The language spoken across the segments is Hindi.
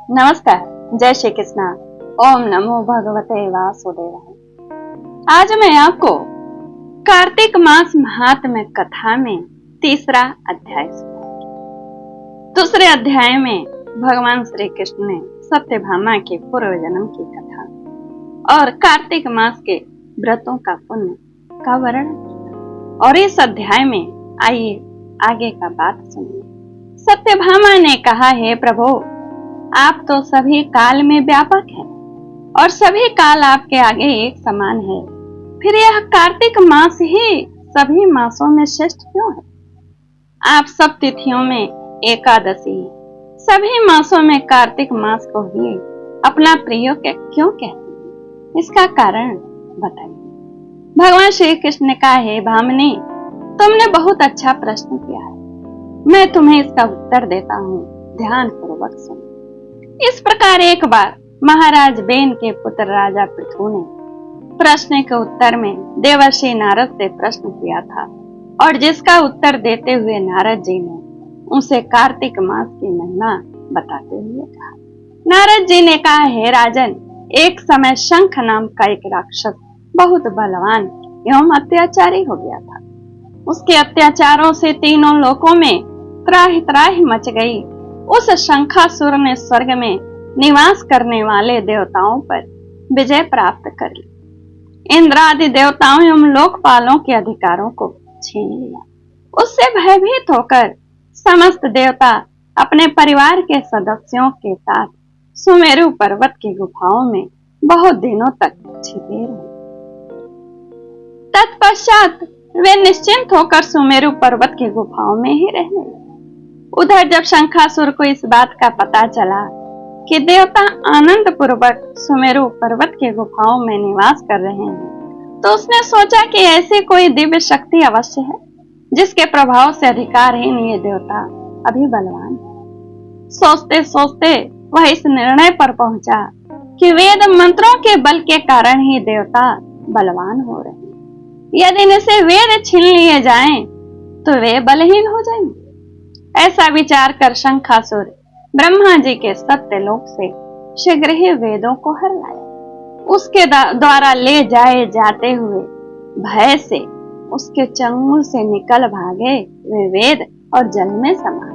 नमस्कार, जय श्री कृष्णा। ओम नमो भगवते वासुदेवाय। आज मैं आपको कार्तिक मास महात्म्य कथा में तीसरा अध्याय सुनाऊंगी। दूसरे अध्याय में भगवान श्री कृष्ण ने सत्यभामा के पूर्व जन्म की कथा और कार्तिक मास के व्रतों का पुण्य का वर्णन किया। और इस अध्याय में आइए आगे का बात सुनिए। सत्यभामा ने कहा, हे प्रभु, आप तो सभी काल में व्यापक हैं और सभी काल आपके आगे एक समान है। फिर यह कार्तिक मास ही सभी मासों में श्रेष्ठ क्यों है? आप सब तिथियों में एकादशी, सभी मासों में कार्तिक मास को ही अपना प्रिय क्यों कहते हैं? इसका कारण बताइए। भगवान श्री कृष्ण ने कहा, हे भामिनी, तुमने बहुत अच्छा प्रश्न किया है। मैं तुम्हें इसका उत्तर देता हूँ, ध्यान पूर्वक सुनो। इस प्रकार एक बार महाराज बेन के पुत्र राजा पृथु ने प्रश्न के उत्तर में देवर्षि नारद से प्रश्न किया था और जिसका उत्तर देते हुए नारद जी ने उसे कार्तिक मास की महिमा बताते हुए कहा। नारद जी ने कहा, हे राजन, एक समय शंख नाम का एक राक्षस बहुत बलवान एवं अत्याचारी हो गया था। उसके अत्याचारों से तीनों लोकों में त्राहि त्राहि मच गई। उस शंखासुर ने स्वर्ग में निवास करने वाले देवताओं पर विजय प्राप्त कर ली। इंद्र आदि देवताओं एवं लोकपालों के अधिकारों को छीन लिया। उससे भयभीत होकर समस्त देवता अपने परिवार के सदस्यों के साथ सुमेरु पर्वत की गुफाओं में बहुत दिनों तक छिपे रहे। तत्पश्चात वे निश्चिंत होकर सुमेरु पर्वत की गुफाओं में ही रहने लगे। उधर जब शंखासुर को इस बात का पता चला कि देवता आनंद पूर्वक सुमेरु पर्वत के गुफाओं में निवास कर रहे हैं, तो उसने सोचा कि ऐसी कोई दिव्य शक्ति अवश्य है जिसके प्रभाव से अधिकारहीन ये देवता अभी बलवान है। सोचते सोचते वह इस निर्णय पर पहुंचा कि वेद मंत्रों के बल के कारण ही देवता बलवान हो रहे हैं। यदि इनसे वेद छीन लिए जाएं, तो वे बलहीन हो जाएंगे। ऐसा विचार कर शंखासुर ब्रह्मा जी के सत्यलोक से शीघ्र ही वेदों को हर लाया। उसके द्वारा ले जाए जाते हुए भय से उसके चंगुल से निकल भागे वे वेद और जल में समा।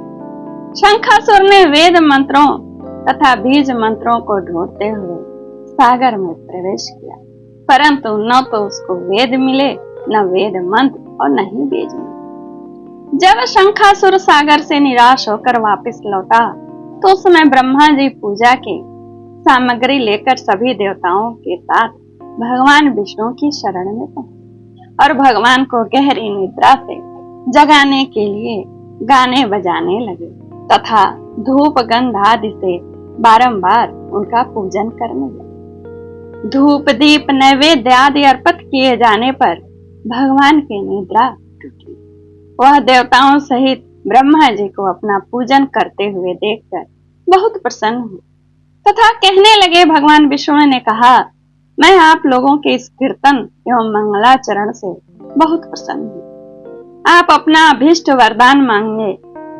शंखासुर ने वेद मंत्रों तथा बीज मंत्रों को ढूंढते हुए सागर में प्रवेश किया, परंतु न तो उसको वेद मिले, न वेद मंत्र और न ही बीज मंत्र। जब शंखासुर सागर से निराश होकर वापस लौटा, तो उस समय ब्रह्मा जी पूजा की सामग्री लेकर सभी देवताओं के साथ भगवान विष्णु की शरण में पहुंचे और भगवान को गहरी निद्रा से जगाने के लिए गाने बजाने लगे तथा धूप गंध आदि से बारंबार उनका पूजन करने लगे। धूप दीप नैवेद्य आदि अर्पित किए जाने पर भगवान की निद्रा टूटी। वह देवताओं सहित ब्रह्मा जी को अपना पूजन करते हुए देखकर बहुत प्रसन्न हुए तथा कहने लगे, भगवान विष्णु ने कहा, मैं आप लोगों के इस कीर्तन एवं मंगलाचरण से बहुत प्रसन्न हूँ। आप अपना अभीष्ट वरदान मांगे,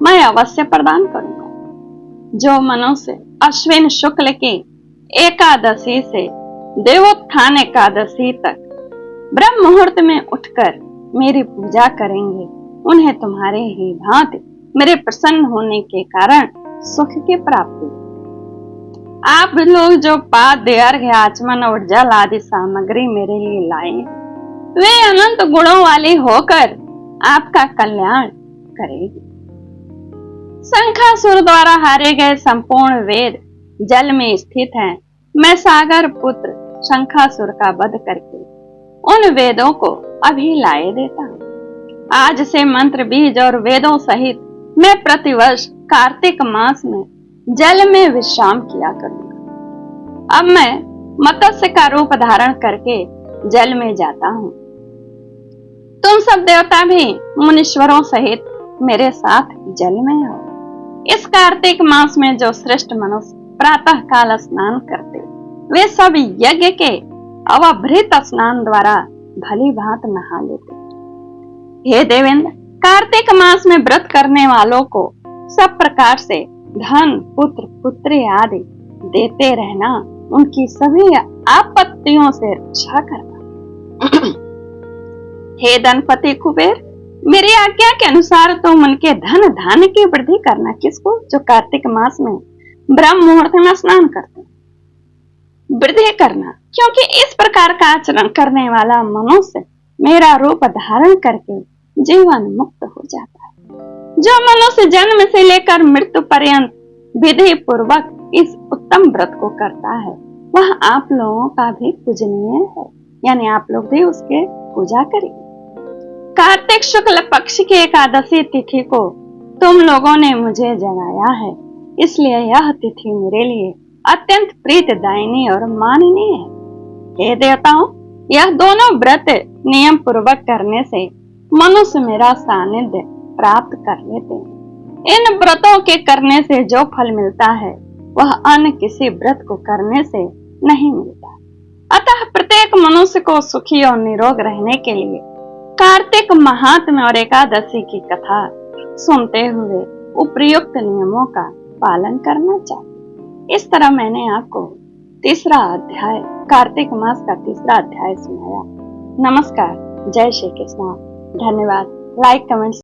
मैं अवश्य प्रदान करूंगा। जो मनुष्य अश्विन शुक्ल की एकादशी से देवोत्थान एकादशी तक ब्रह्म मुहूर्त में उठकर मेरी पूजा करेंगे, उन्हें तुम्हारे ही भांति मेरे प्रसन्न होने के कारण सुख की प्राप्ति। आप लोग जो पाद्य, अर्घ्य, आचमन और जल आदि सामग्री मेरे लिए लाए, वे अनंत गुणों वाली होकर आपका कल्याण करेगी। शंखासुर द्वारा हारे गए संपूर्ण वेद जल में स्थित हैं। मैं सागर पुत्र शंखासुर का वध करके उन वेदों को अभी लाए देता हूँ। आज से मंत्र, बीज और वेदों सहित मैं प्रतिवर्ष कार्तिक मास में जल में विश्राम किया करूंगा। अब मैं मत्स्य का रूप धारण करके जल में जाता हूँ। तुम सब देवता भी मुनीश्वरों सहित मेरे साथ जल में हो। इस कार्तिक मास में जो श्रेष्ठ मनुष्य प्रातः काल स्नान करते, वे सब यज्ञ के अवभृत स्नान द्वारा भली भांत नहा लेते। हे देवेंद्र, कार्तिक मास में व्रत करने वालों को सब प्रकार से धन, पुत्र, पुत्री आदि देते रहना, उनकी सभी आपत्तियों से रक्षा करना। हे धनपति कुबेर, मेरी आज्ञा के अनुसार तुम उनके धन धान्य की वृद्धि करना। किसको? जो कार्तिक मास में ब्रह्म मुहूर्त में स्नान करते, वृद्धि करना, क्योंकि इस प्रकार का आचरण करने वाला मनुष्य मेरा रूप धारण करके जीवन मुक्त हो जाता है। जो मनुष्य जन्म से लेकर मृत्यु पर्यंत विधि पूर्वक इस उत्तम व्रत को करता है, वह आप लोगों का भी पूजनीय है, यानी आप लोग भी उसके पूजा करिए। कार्तिक शुक्ल पक्ष की एकादशी तिथि को तुम लोगों ने मुझे जगाया है, इसलिए यह तिथि मेरे लिए अत्यंत प्रीतदायिनी और माननीय है। हे देवताओं, यह दोनों व्रत नियम पूर्वक करने से मनुष्य मेरा सानिध्य प्राप्त कर लेते हैं। इन व्रतों के करने से जो फल मिलता है वह अन्य किसी व्रत को करने से नहीं मिलता। अतः प्रत्येक मनुष्य को सुखी और निरोग रहने के लिए कार्तिक महात्म्य और एकादशी की कथा सुनते हुए उपयुक्त नियमों का पालन करना चाहिए। इस तरह मैंने आपको तीसरा अध्याय, कार्तिक मास का तीसरा अध्याय सुनाया। नमस्कार, जय श्री कृष्ण, धन्यवाद। Like, comment